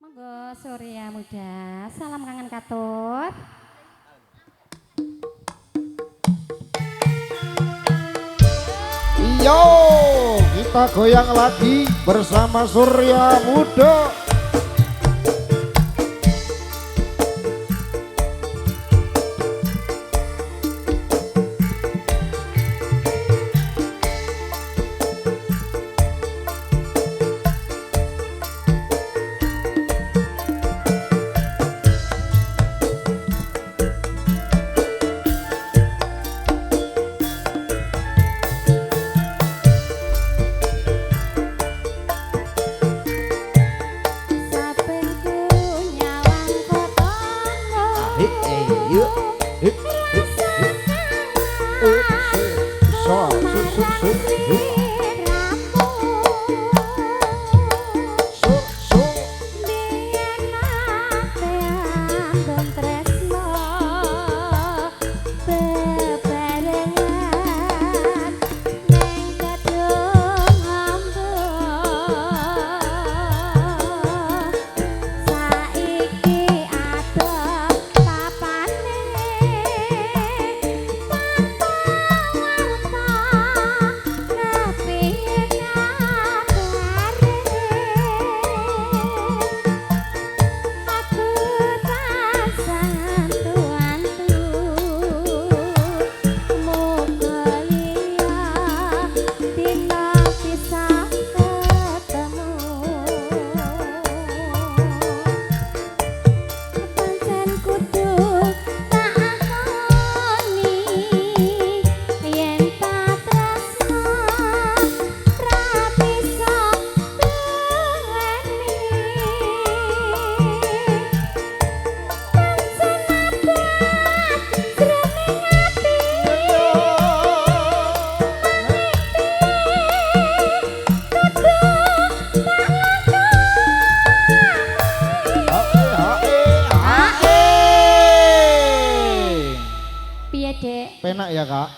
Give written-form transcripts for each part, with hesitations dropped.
Monggo Surya Muda, salam kangen katut. Yo, kita goyang lagi bersama Surya Muda. Penak ya kak?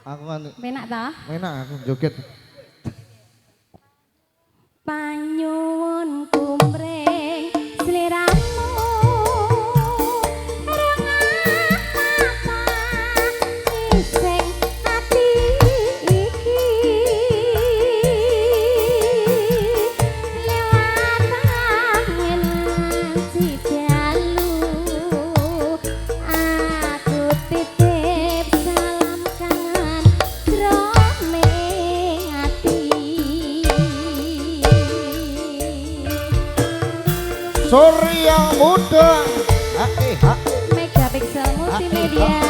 Aku kan penak ta? penak aku joget. Panyuwun kumring sliramu iseng ati iki lewat angin cidalu aku titip salam kangen jroning ati. Surya Muda. Megapiksel Multimedia.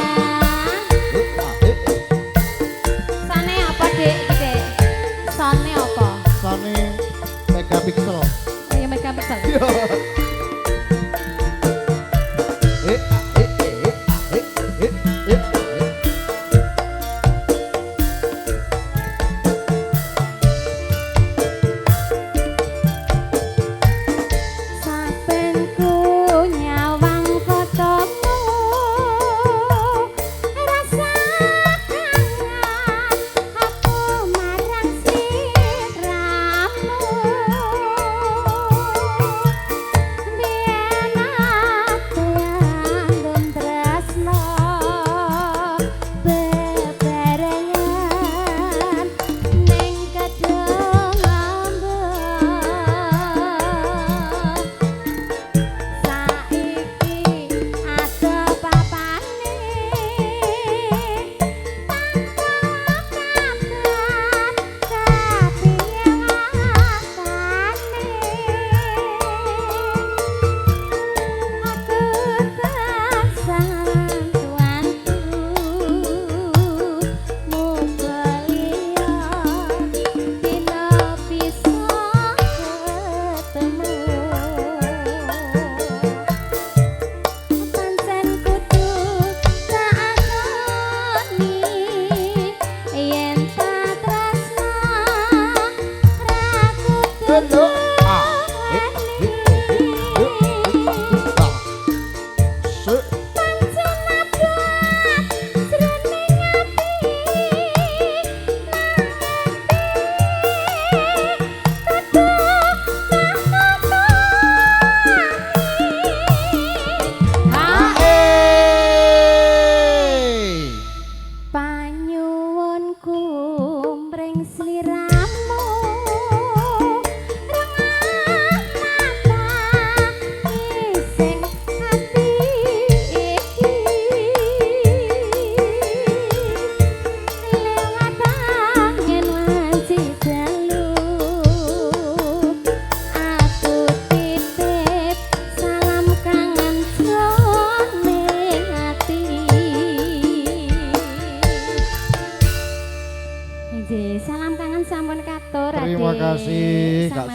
Sane apa dek iki? Sane apa? Sane Megapiksel. Oh ya Megapiksel. Saben ku nyawang fotomu rasa kangen aku marang sliramu.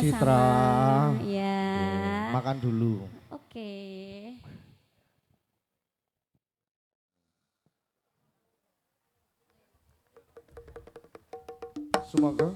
Citra. Ya. Makan dulu. Oke. Semoga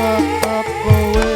tetep kowe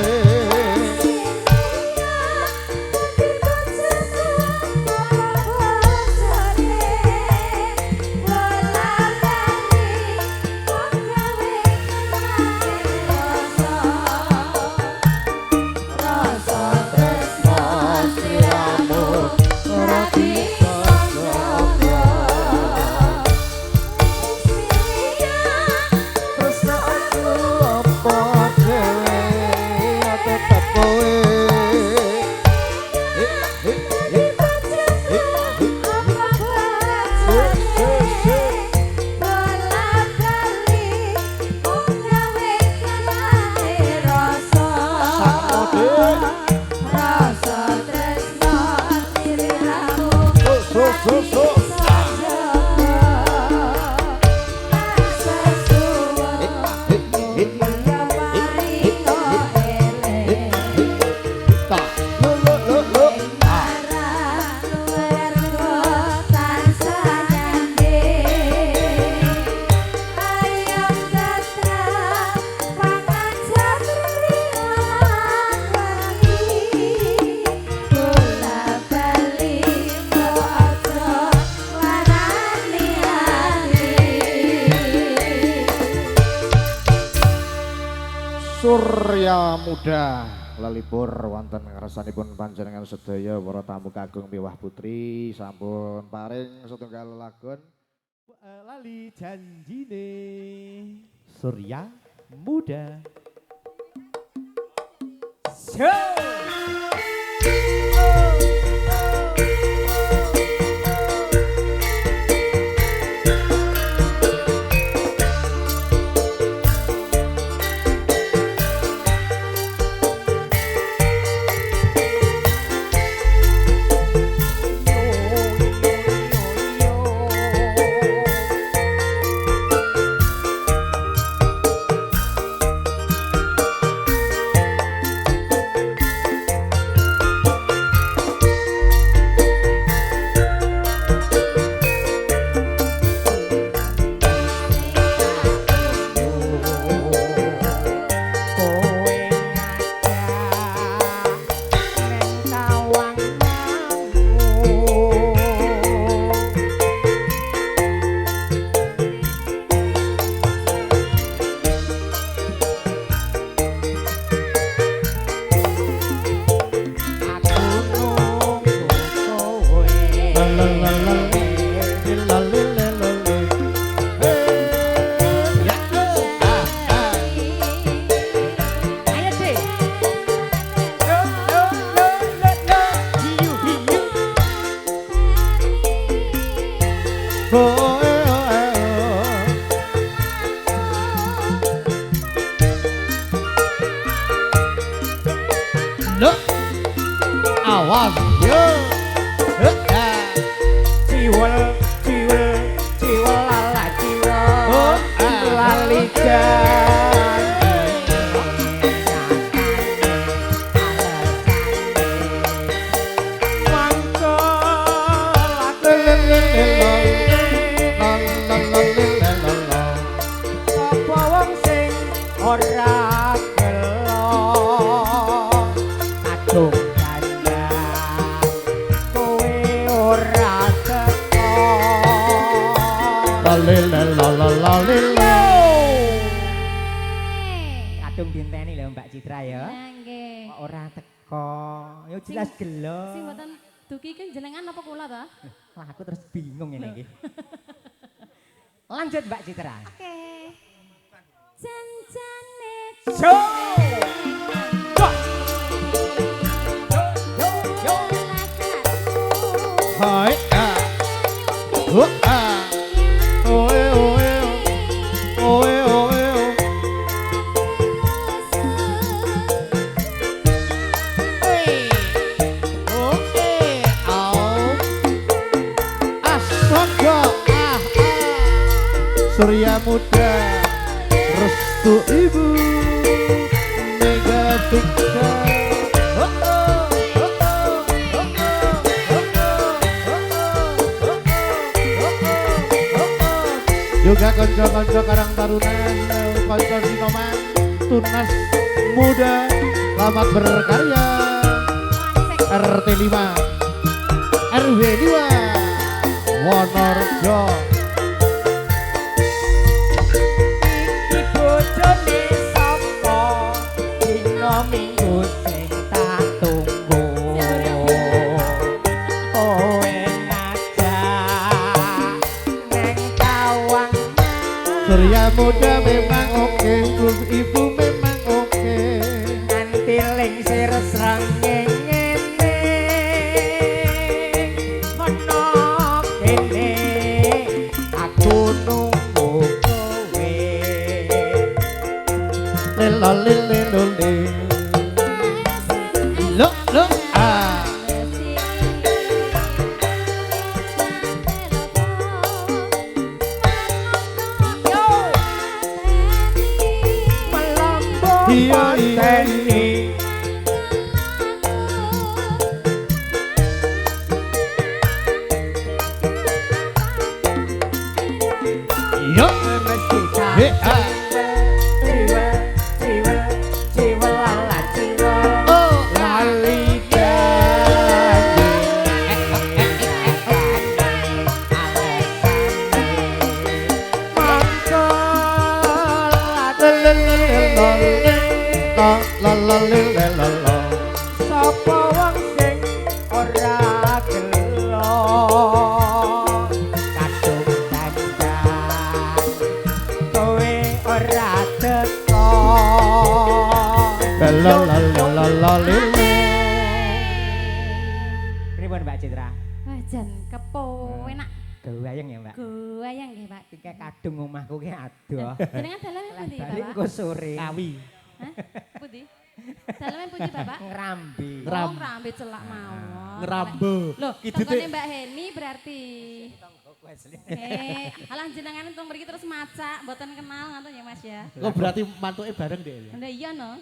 Surya Muda lalipur wonten ngarsanipun panjenengan sedaya para tamu kagum miwah putri sampun paring setunggal lagun lali janjine Surya Muda. Awas yo Ciwel lala ciwel lali ora gelo kadung ganda kowe ora teko lalilalalalila kadung dinteni lho Mbak Citra ya Nggih. kok ora teko ya jelas gelo Sing mboten duki kan jenengan apa kula ta? wah aku terus bingung ini iki lanjut Mbak Citra Oke. Janjane hai oe oe oe oe Surya Muda restu ibu Mega Victor juga konco-konco Karang Taruna konco Sinoman tunas muda selamat berkarya RT 5 RW 2 Wonorejo. Iki bojone sapa dina minggu sing tak tunggu. Kowe ngajak neng tawang Surya muda memang oke, terus ibu memang oke. nganti lingsir srengenge ngene mono kene aku nunggu kowe Lelo lele lole. Lo ah. melambung Iya, iya, pateni Yo. mesti He, ah. jiwa jiwa jiwa lala jiwa Oh. lali sapa wong sing ora gelo kadung dandan kowe ora teko pripun Mbak Citra Wajan kepo enak. gawayang ya Mbak Goyang nggih, Pak. iki kadung omahku ki adoh Jenengan daleme pundi, balik Bapak? engko sore Kawi. Hah? Pundi? Daleme pundi, Bapak? ngrambi Oh, ngrambe celak mawon. Ngerambe. Loh, Kidute. tongkone Mbak Heni berarti. Alah jenengan tong mriki terus macak, mboten kenal ngoten ya, Mas ya. Lo berarti mantuke bareng deh. Ndak iya no.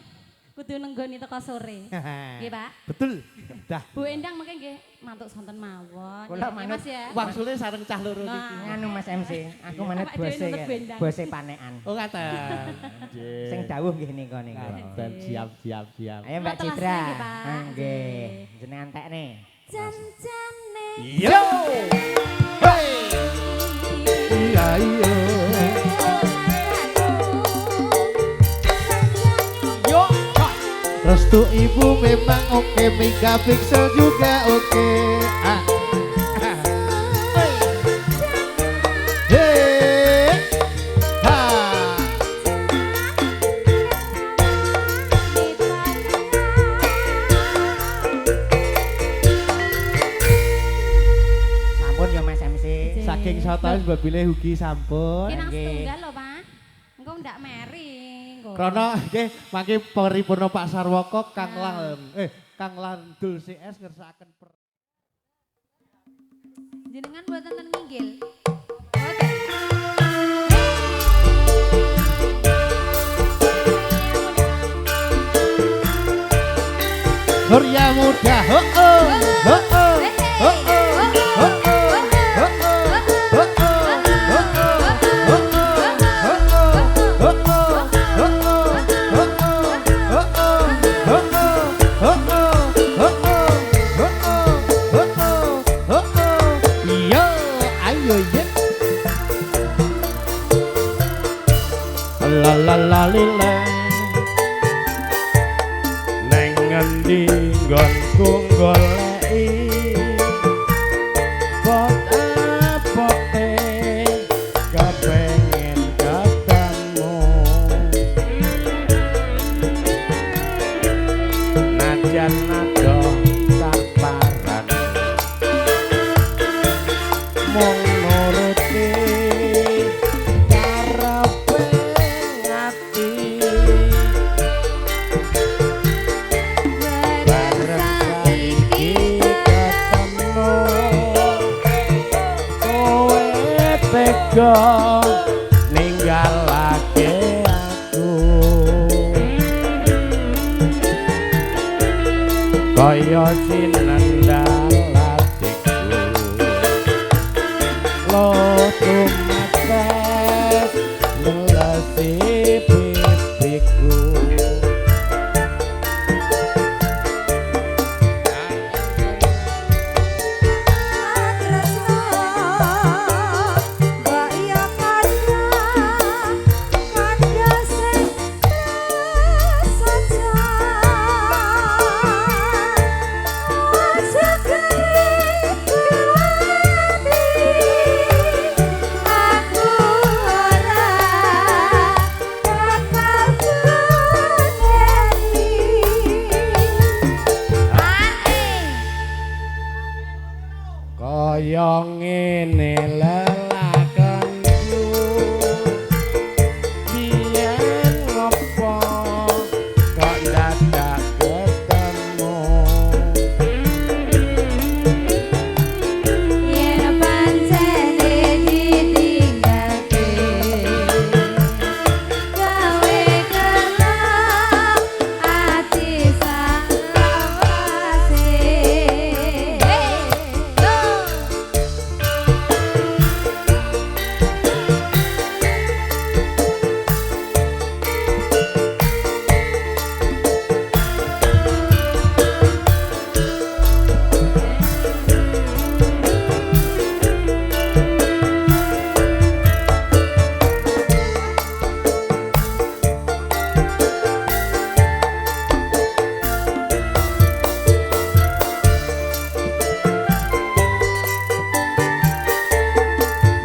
Kudu nenggoni teko sore. Nggih, Pak. Betul. Dah. Bu Endang mungkin nggih mantuk sonten mawon. Kula Ya, manut Mas ya. Wangsule sareng cah loro Nah. niki. nganu Mas MC aku manut Awak dhewe bose nunut bendang. bose panekan Oh ngaten. sing dawuh nggih nika niku Ngaten siap. ayo Mbak Telas Citra nggih, Pak. nggih jenengan tekne Jan-jane. Yo. Hey. Iya iya. yo Restu ibu memang oke, megapixel juga oke. Ah. Hey. Ha. sampun yo Mas MC Saking sautas babile Hugi sampun. Ki nang Nggih. setunggal lho, Pak. Engko ndak meri. engko. Krono nggih mangke paripurna Pak Sarwoko Kang Kang Landul CS ngersakaken Jenengan buatan ten nginggil. Oke. Surya muda. Oh oh. Oh oh. Oh oh. La la la lila neng ngendi nggonku goleki pote kepengen ketemu najan nado saparan mung nuruti karepe ati bareng saiki ketemu kowe tega ninggalake aku kaya sinendal atiku lo tumates melasi pipiku Kaya ngene lelakonku biyen ngopo kok dadak ketemu Yen pancene ditinggalke gawe gelap ati salawase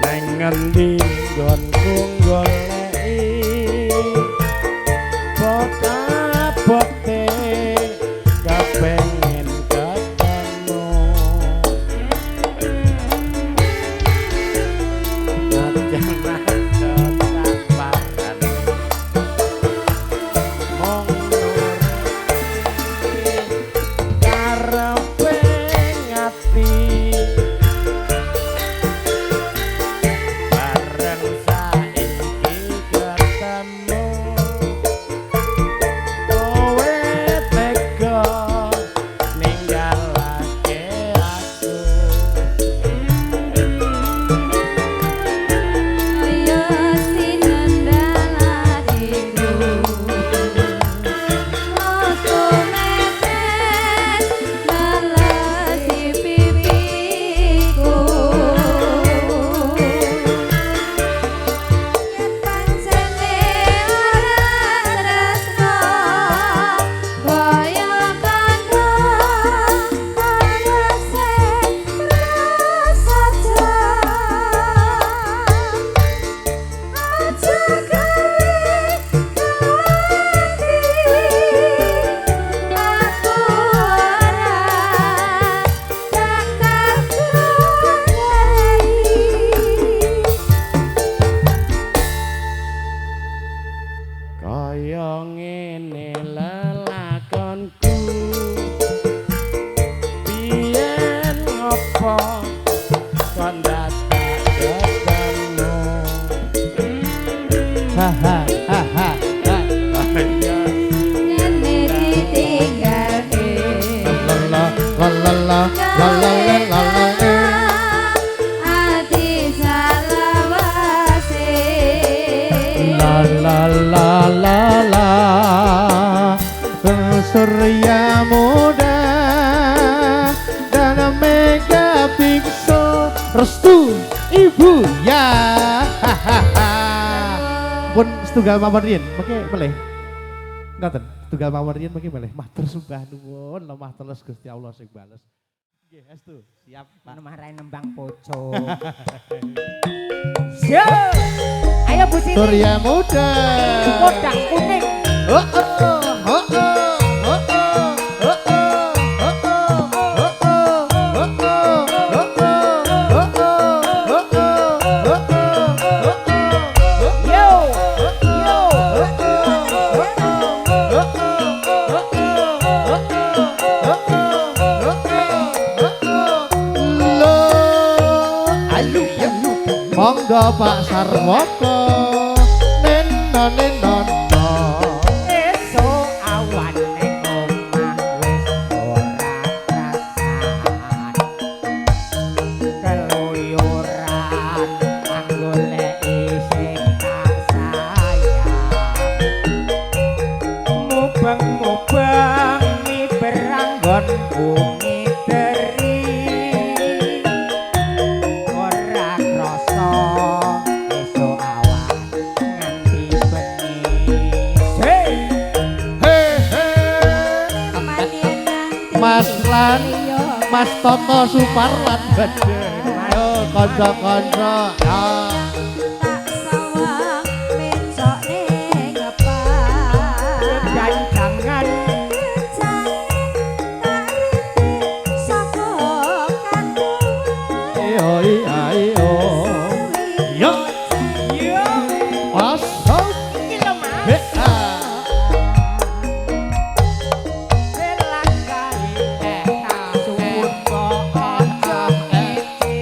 nang ngendi nggonku goleki bote kepengen ketemu najan sabaran mong karepe ngati bareng saiki ketemu kowe tega ninggalake aku Ayo sinendal hatiku Aku metes melesi pipiku Yen pancene ora tresno Kaya kandha kaya sing prasaja Aja gawe ganti aku ora bakal goleki kaya ngene lelakonku biyen ngopo kok dadak ketemu ha ha ha ha ya Yen ditinggalke la la la la la la la la ati salawase la la la la la Surya muda dan mega pixel restu ibu ya pun setunggal mawon riyen mengke melih ngoten setunggal mawon riyen mengke melih matur sembah nuwun lemah teles Gusti Allah sing bales nggih estu siap Pak Marahin nembang pocong. Siap. Ayo Bu Siti. Surya muda Kodang kuning. oh oh oh oh oh Yo. Yo. Monggo Pak Sarwoko neno neno no Esok awan ning omah wis ora krasan. Keluyuran anggoleki sing tak sayang. mubeng-mubeng miberanggon bumi teri ora krasa esuk awan nganti bengi. Hey Mas lan Mas Toto Supar lan Badhe. Ayo kanca-kanca. Tak sawang becok ning ngepas. dan jangan Iyo iyo. Yo. yo Asal. iki lho Mas. Selangkai suwun kok aja ngece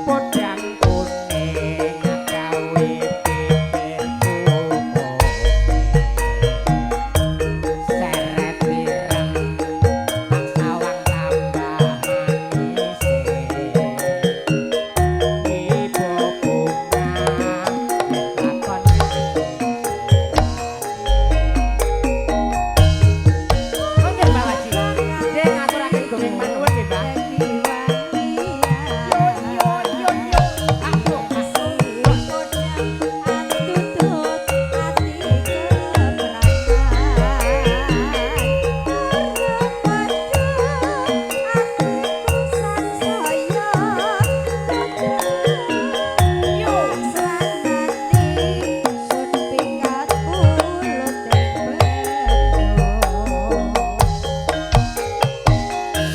podang kuning gawe pikirku seret pirang awang tambah manis ibu bunga lakon Oke Mbak Waji, saya ngaturaken gomeng manuwun nggih Mbak. Yo aku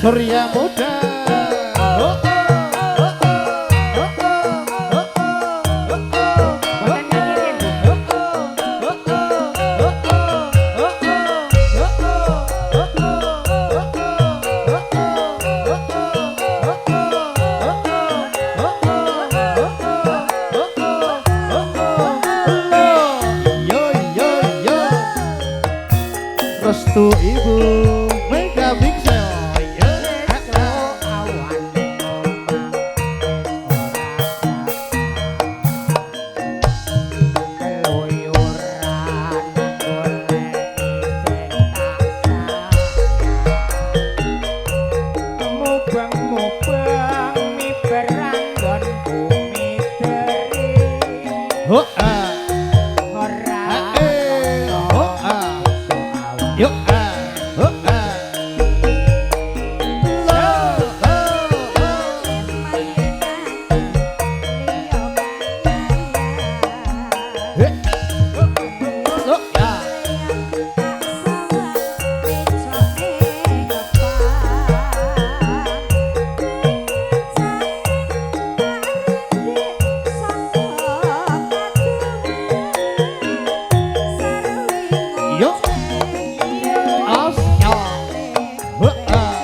Surya Muda. boten nyanyi Bu. Yo yo yo. Restu Ibu Mega Pixel. Esuk awan ning omah keluyuran goleki sing tak sayang mubeng-mubeng miberanggon bumi teri Ho ah. ora Ho ah. Yo ah. Ho ah. Lo ya. Yo. As ya. Ho ah.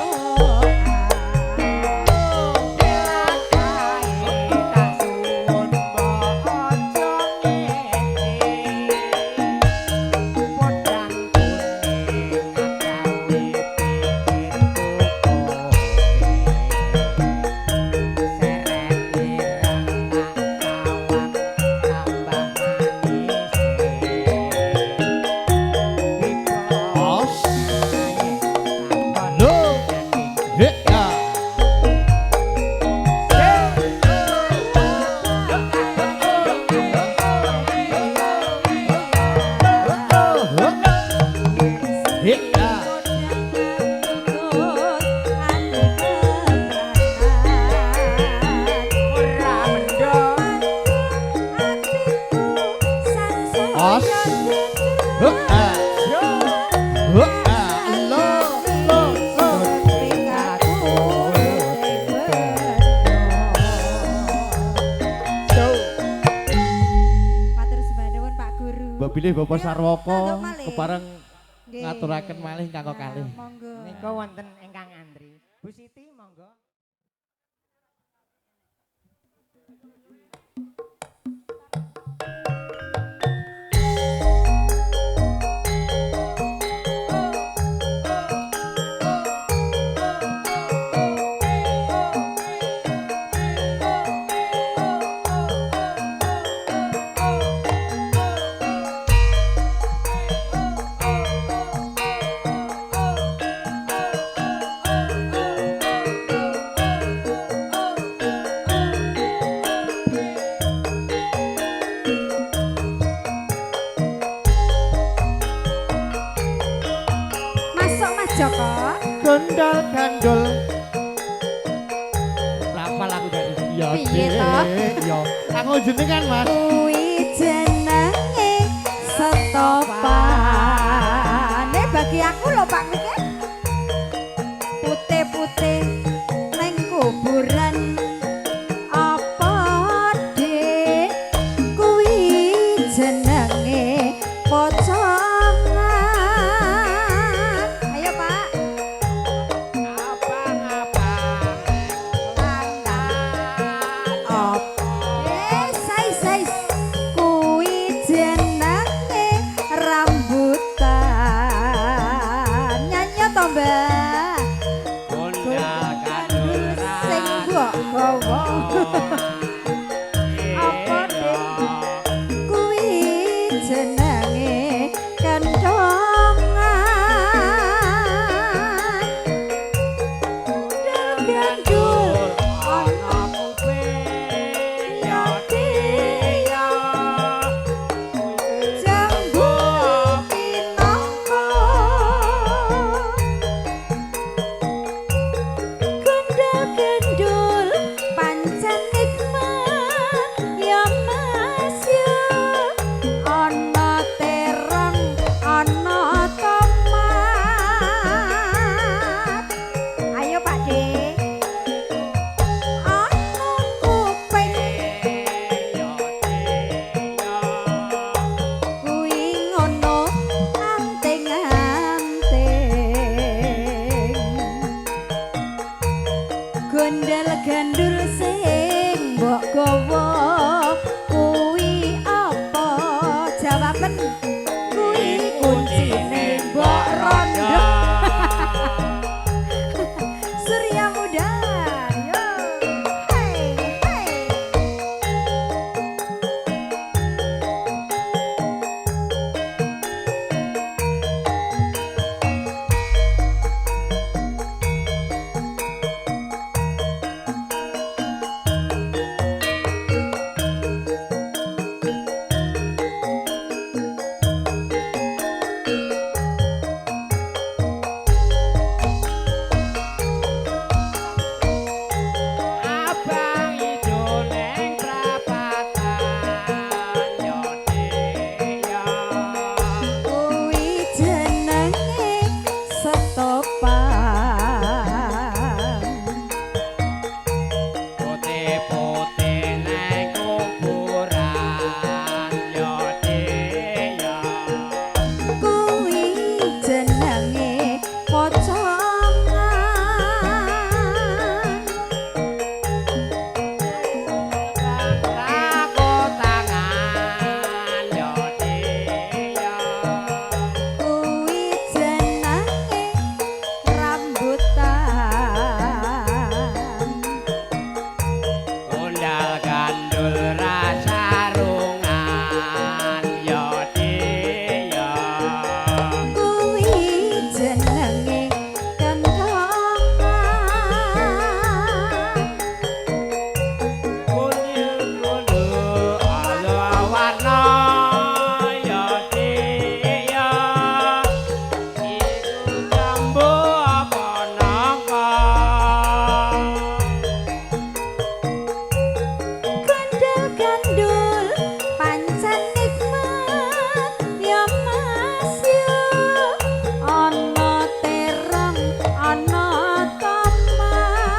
As. Lo. He ah. He ah. As. Ho ah. Ho ah. Lo. Matur sembah nuwun Pak Guru. Mbak Bilih Bapak Sarwoko Untuk malih. kepareng Nggih. ngaturaken malih kanggo kalih. Monggo. Nika wonten ingkang antri. Bu Siti monggo. Joko. Gondal gandul. Berapa lagu dari ya Piye toh? Yo, aku jenengan Mas. Kuwi jenenge setopane bagi aku lho Pak Mike. Putih-putih ning kuburan apa Dik? Kuwi jenenge pocongan. Ayo Pak. Op. Sais. Kuwi jenenge rambutan. Nyanyi to, Mbak? Sing mbok gawa. Apa Dik? Kuwi jenenge kentongan. Gandul ana jambu pinangka gendul pancen nikmat ya Mas ya ana terong ana tomat ayo Pak Dik ana kuping kuwi ngono anting-anting gondal gandul sing mbok gawa kuwi apa jawaben kuwi kuncine mbok rondo Surya Muda yo hey kuwi jenenge setopan kuwi jenenge pocongan kuwi jenenge rambutan kuwi jenenge kentongan gandul pancen nikmat ya Mas ya ana terong ana tomat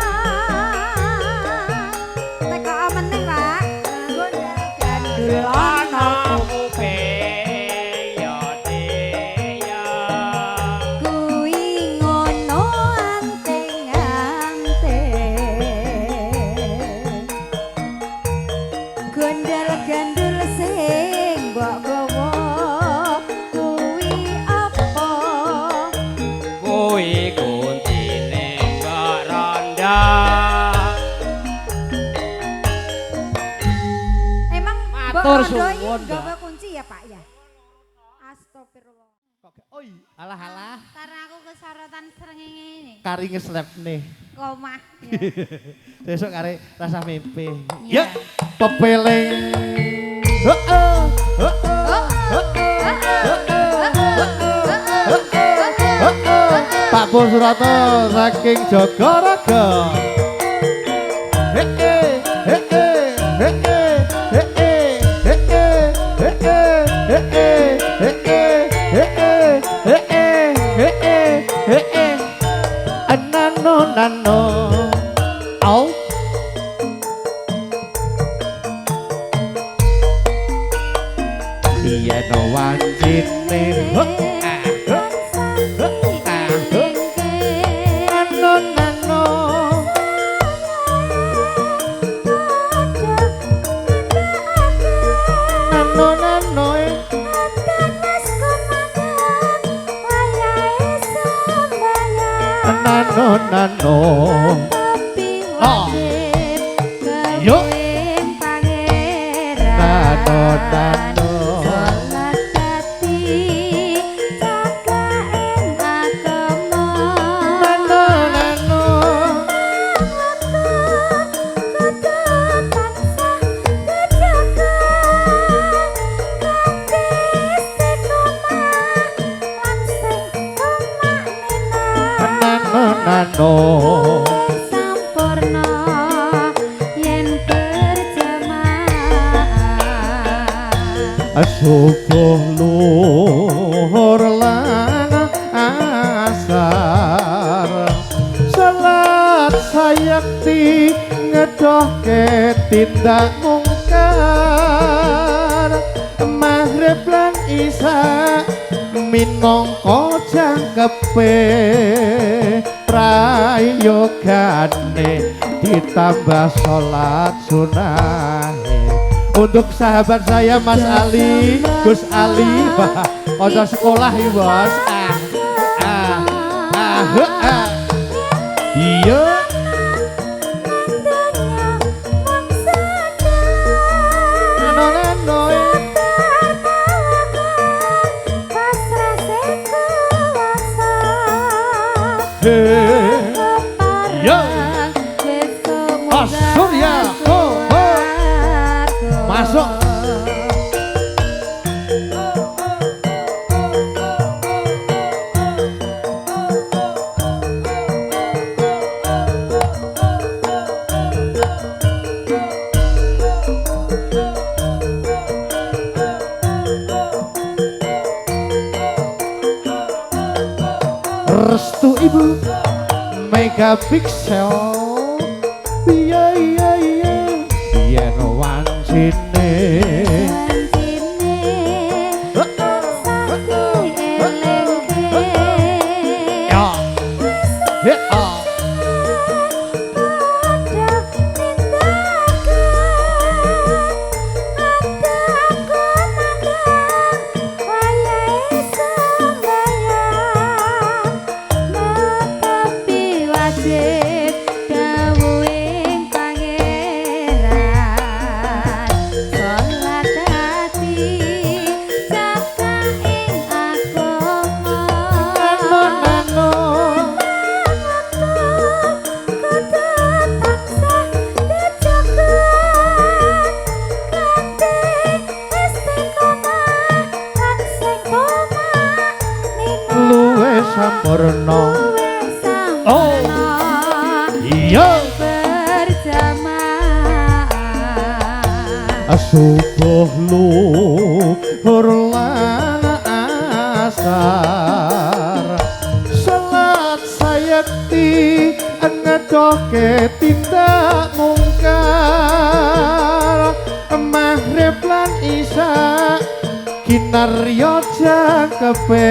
teko meneh Pak gondal gandul ana kuwi ngono anting-anting gondal gandul sing mbok gawa kuwi apa emang mbok Matur rondo iki suwun, Mbak. gawa kunci ya Pak ya astagfirullah Oi, alah. karena aku kesorotan srengenge ini Kari ngeslep nih. komah Besok kari rasa mimpi. Ya. Ya, pepeling. Pak Bos Surata saking Jogorogo. Nano au iya no wanjine nano nano nano nano nano nano oh yo nano nano nano sampurna yen berjamaah subuh luhur lan asar salat sayakti ngedohke tindak mungkar maghrib lan isya minangka jangkepe prayogane ditambah sholat sunah. Untuk sahabat saya Mas Ali, Gus Ali, ojo sekolah ya bos. Iya. Yo, Surya, masuk. Restu ibu Megapiksel iya iya iya yen wancine sampurna oh iya berjamaah subuh luhur lan asar salat sayekti ngedohke tindak mungkar maghrib lan isya kinarya jangkepe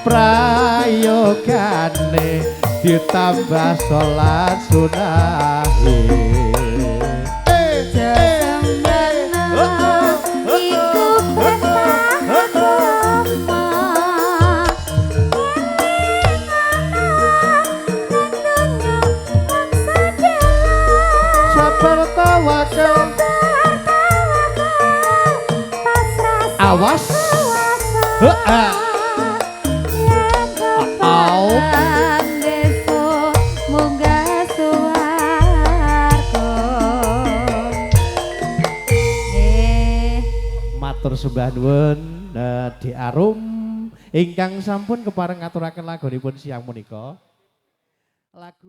prayogane ditambah sholat sunah sabar tawakal awas matur sembah nuwun di arum ingkang sampun kepareng ngaturaken lagunipun siang menika. Lagu